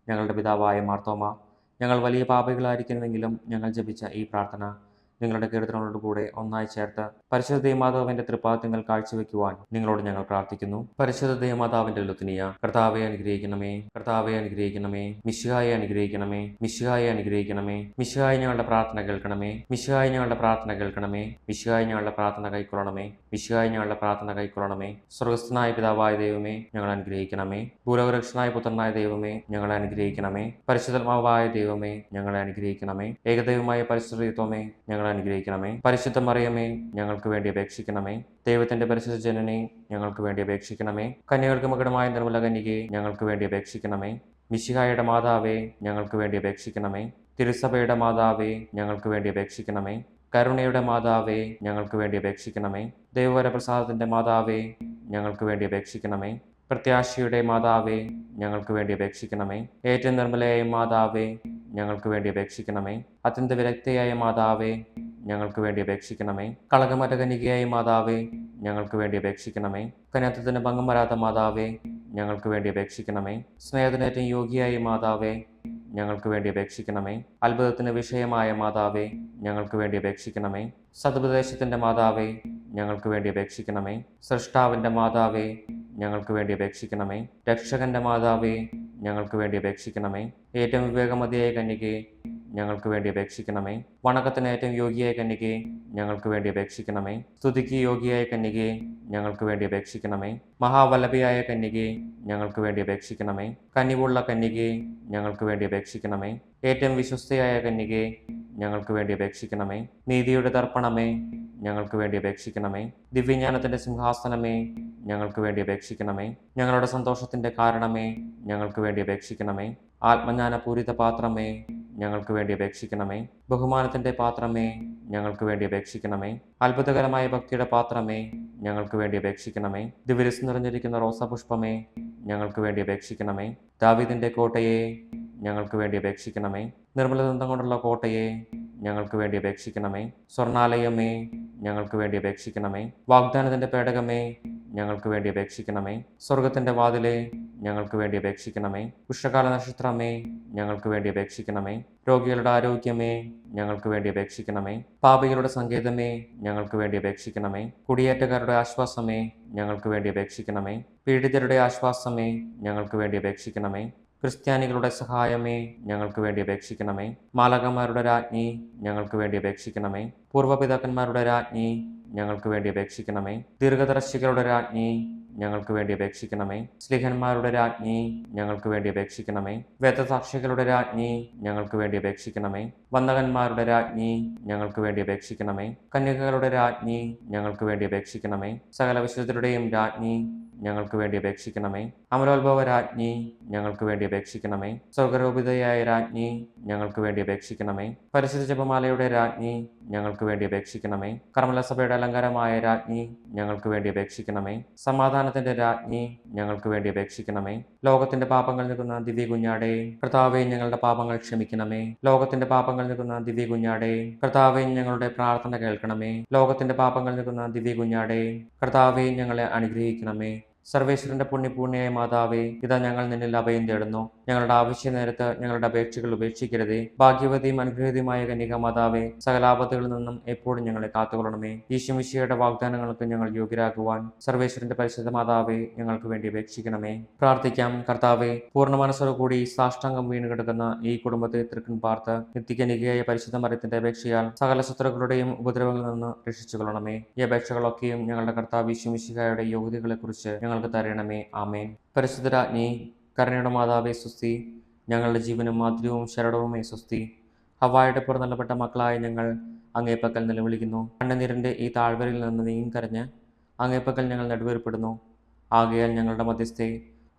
ഞങ്ങളുടെ പിതാവായ മാർത്തോമ, ഞങ്ങൾ വലിയ പാപികളായിരിക്കുന്നുവെങ്കിലും ഞങ്ങൾ ജപിച്ച ഈ പ്രാർത്ഥന നിങ്ങളുടെ കീർത്തനങ്ങളോടുകൂടെ ഒന്നായി ചേർത്ത് പരിശുദ്ധ ദൈവമാതാവിന്റെ തൃപ്പാദങ്ങൾ കാഴ്ചവെക്കുവാൻ നിങ്ങളോട് ഞങ്ങൾ പ്രാർത്ഥിക്കുന്നു. പരിശുദ്ധ ദൈവമാതാവിന്റെ ലുത്തിനിയ, കർത്താവെ അനുഗ്രഹിക്കണമേ, കർത്താവെ അനുഗ്രഹിക്കണമേ, മിശിഹായെ അനുഗ്രഹിക്കണമേ, മിശിഹായെ അനുഗ്രഹിക്കണമേ, മിശിഹായി ഞങ്ങളുടെ പ്രാർത്ഥന കേൾക്കണമേ, മിശിഹായി ഞങ്ങളുടെ പ്രാർത്ഥന കേൾക്കണമേ, മിശിഹായി ഞങ്ങളുടെ പ്രാർത്ഥന കൈക്കൊള്ളണമേ, മിശിഹായി ഞങ്ങളുടെ പ്രാർത്ഥന കൈക്കൊള്ളണമേ. സ്വർഗസ്ഥനായ പിതാവായ ദൈവമേ, ഞങ്ങൾ അനുഗ്രഹിക്കണമേ. ഭൂലോകരക്ഷനായ പുത്രനായ ദൈവമേ, ഞങ്ങളെ അനുഗ്രഹിക്കണമേ. പരിശുദ്ധാത്മാവായ ദൈവമേ, ഞങ്ങളെ അനുഗ്രഹിക്കണമേ. ഏകദൈവമായ പരിശുദ്ധത്വമേ, ഞങ്ങളെ അനുഗ്രഹിക്കണമേ. പരിശുദ്ധ മറിയമേ, ഞങ്ങൾക്ക് വേണ്ടി അപേക്ഷിക്കണമേ. ദൈവത്തിന്റെ പരിശുദ്ധ ജനനെ, ഞങ്ങൾക്ക് വേണ്ടി അപേക്ഷിക്കണമേ. കന്യകൾക്ക് മകുടമായ നിർമ്മല കന്യകെ, ഞങ്ങൾക്ക് വേണ്ടി അപേക്ഷിക്കണമേ. മിശിഹായുടെ മാതാവേ, ഞങ്ങൾക്ക് വേണ്ടി അപേക്ഷിക്കണമേ. തിരുസഭയുടെ മാതാവേ, ഞങ്ങൾക്ക് വേണ്ടി അപേക്ഷിക്കണമേ. കരുണയുടെ മാതാവേ, ഞങ്ങൾക്ക് വേണ്ടി അപേക്ഷിക്കണമേ. ദൈവവരപ്രസാദത്തിന്റെ മാതാവേ, ഞങ്ങൾക്ക് വേണ്ടി അപേക്ഷിക്കണമേ. പ്രത്യാശയുടെ മാതാവേ, ഞങ്ങൾക്ക് വേണ്ടി അപേക്ഷിക്കണമേ. ഏറ്റവും നിർമ്മലയായ മാതാവേ, ഞങ്ങൾക്ക് വേണ്ടി അപേക്ഷിക്കണമേ. അത്യന്ത വിരക്തയായ മാതാവേ, ഞങ്ങൾക്ക് വേണ്ടി അപേക്ഷിക്കണമേ. കളങ്കമറ്റ കന്യകയായ മാതാവേ, ഞങ്ങൾക്ക് വേണ്ടി അപേക്ഷിക്കണമേ. കന്യാത്വത്തിന് ഭംഗം വരാത്ത മാതാവേ, ഞങ്ങൾക്ക് വേണ്ടി അപേക്ഷിക്കണമേ. സ്നേഹത്തിനേറ്റവും യോഗ്യയായ മാതാവേ, ഞങ്ങൾക്ക് വേണ്ടി അപേക്ഷിക്കണമേ. അത്ഭുതത്തിന് വിഷയമായ മാതാവേ, ഞങ്ങൾക്ക് വേണ്ടി അപേക്ഷിക്കണമേ. സതുപദേശത്തിന്റെ മാതാവേ, ഞങ്ങൾക്ക് വേണ്ടി അപേക്ഷിക്കണമേ. സൃഷ്ടാവിന്റെ മാതാവേ, ഞങ്ങൾക്ക് വേണ്ടി അപേക്ഷിക്കണമേ. രക്ഷകന്റെ മാതാവേ, ഞങ്ങൾക്ക് വേണ്ടി അപേക്ഷിക്കണമേ. ഏറ്റവും വിവേകമതിയായ കന്യകെ, ഞങ്ങൾക്ക് വേണ്ടി അപേക്ഷിക്കണമേ. വണക്കത്തിന് ഏറ്റവും യോഗ്യയായ കന്യകെ, ഞങ്ങൾക്ക് വേണ്ടി അപേക്ഷിക്കണമേ. സ്തുതിക്ക് യോഗ്യയായ കന്യകെ, ഞങ്ങൾക്ക് വേണ്ടി അപേക്ഷിക്കണമേ. മഹാവല്ലഭിയായ കന്യകെ, ഞങ്ങൾക്ക് വേണ്ടി അപേക്ഷിക്കണമേ. കനിവുള്ള കന്യകെ, ഞങ്ങൾക്ക് വേണ്ടി അപേക്ഷിക്കണമേ. ഏറ്റവും വിശ്വസ്തയായ കന്യകെ, ഞങ്ങൾക്ക് വേണ്ടി അപേക്ഷിക്കണമേ. നീതിയുടെ ദർപ്പണമേ, ഞങ്ങൾക്ക് വേണ്ടി അപേക്ഷിക്കണമേ. ദിവ്യജ്ഞാനത്തിന്റെ സിംഹാസനമേ, ഞങ്ങൾക്ക് വേണ്ടി അപേക്ഷിക്കണമേ. ഞങ്ങളുടെ സന്തോഷത്തിന്റെ കാരണമേ, ഞങ്ങൾക്ക് വേണ്ടി അപേക്ഷിക്കണമേ. ആത്മജ്ഞാനപൂരിത പാത്രമേ, ഞങ്ങൾക്ക് വേണ്ടി അപേക്ഷിക്കണമേ. ബഹുമാനത്തിന്റെ പാത്രമേ, ഞങ്ങൾക്ക് വേണ്ടി അപേക്ഷിക്കണമേ. അത്ഭുതകരമായ ഭക്തിയുടെ പാത്രമേ, ഞങ്ങൾക്ക് വേണ്ടി അപേക്ഷിക്കണമേ. ദിവ്യരസം നിറഞ്ഞിരിക്കുന്ന റോസാപുഷ്പമേ, ഞങ്ങൾക്ക് വേണ്ടി അപേക്ഷിക്കണമേ. ദാവീദിന്റെ കോട്ടയെ, ഞങ്ങൾക്ക് വേണ്ടി അപേക്ഷിക്കണമേ. നിർമ്മലദന്തം കൊണ്ടുള്ള കോട്ടയെ, ഞങ്ങൾക്ക് വേണ്ടി അപേക്ഷിക്കണമേ. സ്വർണാലയമേ, ഞങ്ങൾക്ക് വേണ്ടി അപേക്ഷിക്കണമേ. വാഗ്ദാനത്തിന്റെ പേടകമേ, ഞങ്ങൾക്ക് വേണ്ടി അപേക്ഷിക്കണമേ. സ്വർഗത്തിന്റെ വാതിലെ, ഞങ്ങൾക്ക് വേണ്ടി അപേക്ഷിക്കണമേ. ഉഷകാല നക്ഷത്രമേ, ഞങ്ങൾക്ക് വേണ്ടി അപേക്ഷിക്കണമേ. രോഗികളുടെ ആരോഗ്യമേ, ഞങ്ങൾക്ക് വേണ്ടി അപേക്ഷിക്കണമേ. പാപികളുടെ സങ്കേതമേ, ഞങ്ങൾക്ക് വേണ്ടി അപേക്ഷിക്കണമേ. കുടിയേറ്റക്കാരുടെ ആശ്വാസമേ, ഞങ്ങൾക്ക് വേണ്ടി അപേക്ഷിക്കണമേ. പീഡിതരുടെ ആശ്വാസമേ, ഞങ്ങൾക്ക് വേണ്ടി അപേക്ഷിക്കണമേ. ക്രിസ്ത്യാനികളുടെ സഹായമേ, ഞങ്ങൾക്ക് വേണ്ടി അപേക്ഷിക്കണമേ. മാലകന്മാരുടെ രാജ്ഞി, ഞങ്ങൾക്ക് വേണ്ടി അപേക്ഷിക്കണമേ. പൂർവ്വപിതാക്കന്മാരുടെ രാജ്ഞി, ഞങ്ങൾക്ക് വേണ്ടി അപേക്ഷിക്കണമേ. ദീർഘദർശികളുടെ രാജ്ഞി, ഞങ്ങൾക്ക് വേണ്ടി അപേക്ഷിക്കണമേ. സ്ലിഹന്മാരുടെ രാജ്ഞി, ഞങ്ങൾക്ക് വേണ്ടി അപേക്ഷിക്കണമേ. വേദസാക്ഷികളുടെ രാജ്ഞി, ഞങ്ങൾക്ക് വേണ്ടി അപേക്ഷിക്കണമേ. വന്ദകന്മാരുടെ രാജ്ഞി, ഞങ്ങൾക്ക് വേണ്ടി അപേക്ഷിക്കണമേ. കന്യകകളുടെ രാജ്ഞി, ഞങ്ങൾക്ക് വേണ്ടി അപേക്ഷിക്കണമേ. സകല വിശുദ്ധരുടെയും രാജ്ഞി, ഞങ്ങൾക്ക് വേണ്ടി അപേക്ഷിക്കണമേ. അമലോത്ഭവ രാജ്ഞി, ഞങ്ങൾക്ക് വേണ്ടി അപേക്ഷിക്കണമേ. സ്വർഗരൂപിതയായ രാജ്ഞി, ഞങ്ങൾക്ക് വേണ്ടി അപേക്ഷിക്കണമേ. പരിശുദ്ധ ജപമാലയുടെ രാജ്ഞി, ഞങ്ങൾക്ക് വേണ്ടി അപേക്ഷിക്കണമേ. കർമ്മലസഭയുടെ അലങ്കാരമായ രാജ്ഞി, ഞങ്ങൾക്ക് വേണ്ടി അപേക്ഷിക്കണമേ. സമാധാനത്തിന്റെ രാജ്ഞി, ഞങ്ങൾക്ക് വേണ്ടി അപേക്ഷിക്കണമേ. ലോകത്തിന്റെ പാപങ്ങൾ നിൽക്കുന്ന ദിവ്യ കുഞ്ഞാടേ, കർത്താവേ ഞങ്ങളുടെ പാപങ്ങൾ ക്ഷമിക്കണമേ. ലോകത്തിന്റെ പാപങ്ങൾ നിൽക്കുന്ന ദിവ്യ കുഞ്ഞാടേ, കർത്താവേ ഞങ്ങളുടെ പ്രാർത്ഥന കേൾക്കണമേ. ലോകത്തിന്റെ പാപങ്ങൾ നിൽക്കുന്ന ദിവ്യ കുഞ്ഞാടേ, കർത്താവേ ഞങ്ങളെ അനുഗ്രഹിക്കണമേ. സർവേശ്വരന്റെ പുണ്യപൂർണ്ണയായ മാതാവേ, ഇതാ ഞങ്ങൾ നിന്നിൽ അഭയം തേടുന്നു. ഞങ്ങളുടെ ആവശ്യ നേരത്ത് ഞങ്ങളുടെ അപേക്ഷകൾ ഉപേക്ഷിക്കരുതേ. ഭാഗ്യവതിയും അനുഗ്രഹീതയുമായ കന്യക മാതാവേ, സകലാപത്തുകളിൽ നിന്നും എപ്പോഴും ഞങ്ങളെ കാത്തുകൊള്ളണമേ. ഈശോമിശിഹായുടെ വാഗ്ദാനങ്ങൾക്ക് ഞങ്ങൾ യോഗ്യരാകുവാൻ സർവേശ്വരന്റെ പരിശുദ്ധ മാതാവേ, ഞങ്ങൾക്ക് വേണ്ടി അപേക്ഷിക്കണമേ. പ്രാർത്ഥിക്കാം. കർത്താവേ, പൂർണ്ണ മനസ്സോടുകൂടി സാഷ്ടാംഗം വീണ് കിടക്കുന്ന ഈ കുടുംബത്തെ തൃക്കൺ പാർത്ത് നിത്യകന്യകയായ പരിശുദ്ധ മറിയത്തിന്റെ അപേക്ഷയാൽ സകല ശത്രുക്കളുടെയും ഉപദ്രവങ്ങളിൽ നിന്ന് രക്ഷിച്ചുകൊള്ളണമേ. ഈ അപേക്ഷകളൊക്കെയും ഞങ്ങളുടെ കർത്താവ് ഈശോമിശിഹായുടെ യോഗ്യതകളെക്കുറിച്ച് ഞങ്ങൾക്ക് തരണമേ. ആമേൻ. പരിശുദ്ധ രാജ്ഞി, കരുണയുടെ മാതാവേ സ്വസ്തി. ഞങ്ങളുടെ ജീവനും മാധുര്യവും ശരണവുമേ സ്വസ്തി. ഹവ്വായുടെ പുറന്തള്ളപ്പെട്ട മക്കളായ ഞങ്ങൾ അങ്ങേപ്പക്കൽ നിലവിളിക്കുന്നു. കണ്ണുനീരിൻ്റെ ഈ താഴ്വരയിൽ നിന്ന് നീങ്ങി കരഞ്ഞ് അങ്ങേപ്പക്കൽ ഞങ്ങൾ നെടുവേർപ്പെടുന്നു. ആകയാൽ ഞങ്ങളുടെ മധ്യസ്ഥെ,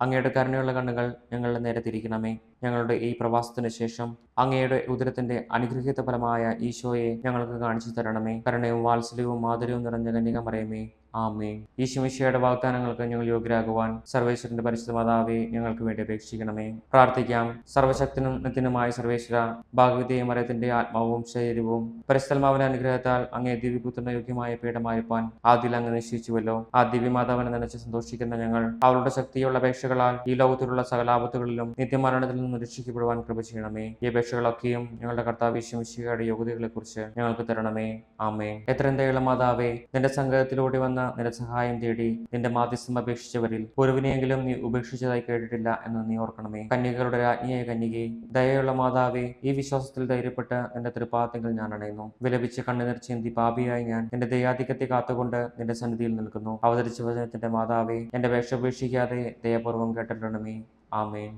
അങ്ങയുടെ കരുണയുള്ള കണ്ണുകൾ ഞങ്ങളുടെ നേരെ തിരിക്കണമേ. ഞങ്ങളുടെ ഈ പ്രവാസത്തിന് ശേഷം അങ്ങയുടെ ഉദരത്തിന്റെ അനുഗ്രഹീത ഫലമായ ഈശോയെ ഞങ്ങൾക്ക് കാണിച്ചു തരണമേ. കരുണയും വാത്സല്യവും മാധുര്യവും നിറഞ്ഞ കന്യകമറിയമേ, ആമേൻ. ഈശോമിശിഹായുടെ വാഗ്ദാനങ്ങൾക്ക് ഞങ്ങൾ യോഗ്യരാകുവാൻ സർവേശ്വരന്റെ പരിശുദ്ധ മാതാവേ, ഞങ്ങൾക്ക് വേണ്ടി അപേക്ഷിക്കണമേ. പ്രാർത്ഥിക്കാം. സർവശക്തനും നിത്യനുമായ സർവേശ്വര, ഭാഗവതീയ മറിയത്തിന്റെ ആത്മാവും ശരീരവും പരിശുദ്ധാത്മാവിന്റെ അനുഗ്രഹത്താൽ അങ്ങേ ദിവ്യപുത്രന് യോഗ്യമായ പീഠമായിരിക്കാൻ ആദ്യം അങ്ങ് നിശ്ചയിച്ചുവല്ലോ. ആ ദിവ്യമാതാവിനെ നനച്ച് സന്തോഷിക്കുന്ന ഞങ്ങൾ അവളുടെ ശക്തിയുള്ള അപേക്ഷകളാൽ ഈ ലോകത്തിലുള്ള സകലാപത്തുകളിലും നിത്യമരണത്തിൽ നിന്നും രക്ഷിക്കപ്പെടുവാൻ കൃപ ചെയ്യണമേ. ഈ അപേക്ഷകളൊക്കെയും ഞങ്ങളുടെ കർത്താവ് ഈശോമിശിഹായുടെ യോഗ്യതകളെ കുറിച്ച് ഞങ്ങൾക്ക് തരണമേ. ആമേൻ. എത്രയും ദയുള്ള മാതാവേ, നിന്റെ സംഘത്തിലൂടെ വന്ന നിന്റെ സഹായം തേടി നിന്റെ മാധ്യസ്ഥം അപേക്ഷിച്ചവരിൽ ഒരുവിനെയെങ്കിലും നീ ഉപേക്ഷിച്ചതായി കേട്ടിട്ടില്ല എന്ന് നീ ഓർക്കണമേ. കന്യകളുടെ രാജ്ഞിയായ കന്യകെ, ദയയുള്ള മാതാവേ, ഈ വിശ്വാസത്തിൽ ധൈര്യപ്പെട്ട് നിന്റെ തൃപ്പാദത്തിൽ ഞാൻ അണയുന്നു. വിലപിച്ച് കണ്ണുനീർ ചിന്തി പാപിയായി ഞാൻ നിന്റെ ദയാധിക്യത്തെ കാത്തുകൊണ്ട് നിന്റെ സന്നിധിയിൽ നിൽക്കുന്നു. അവതരിച്ച വചനത്തിന്റെ മാതാവേ, എന്റെ അപേക്ഷ ഉപേക്ഷിക്കാതെ ദയപൂർവ്വം കേട്ടിരണമേ. ആമേൻ.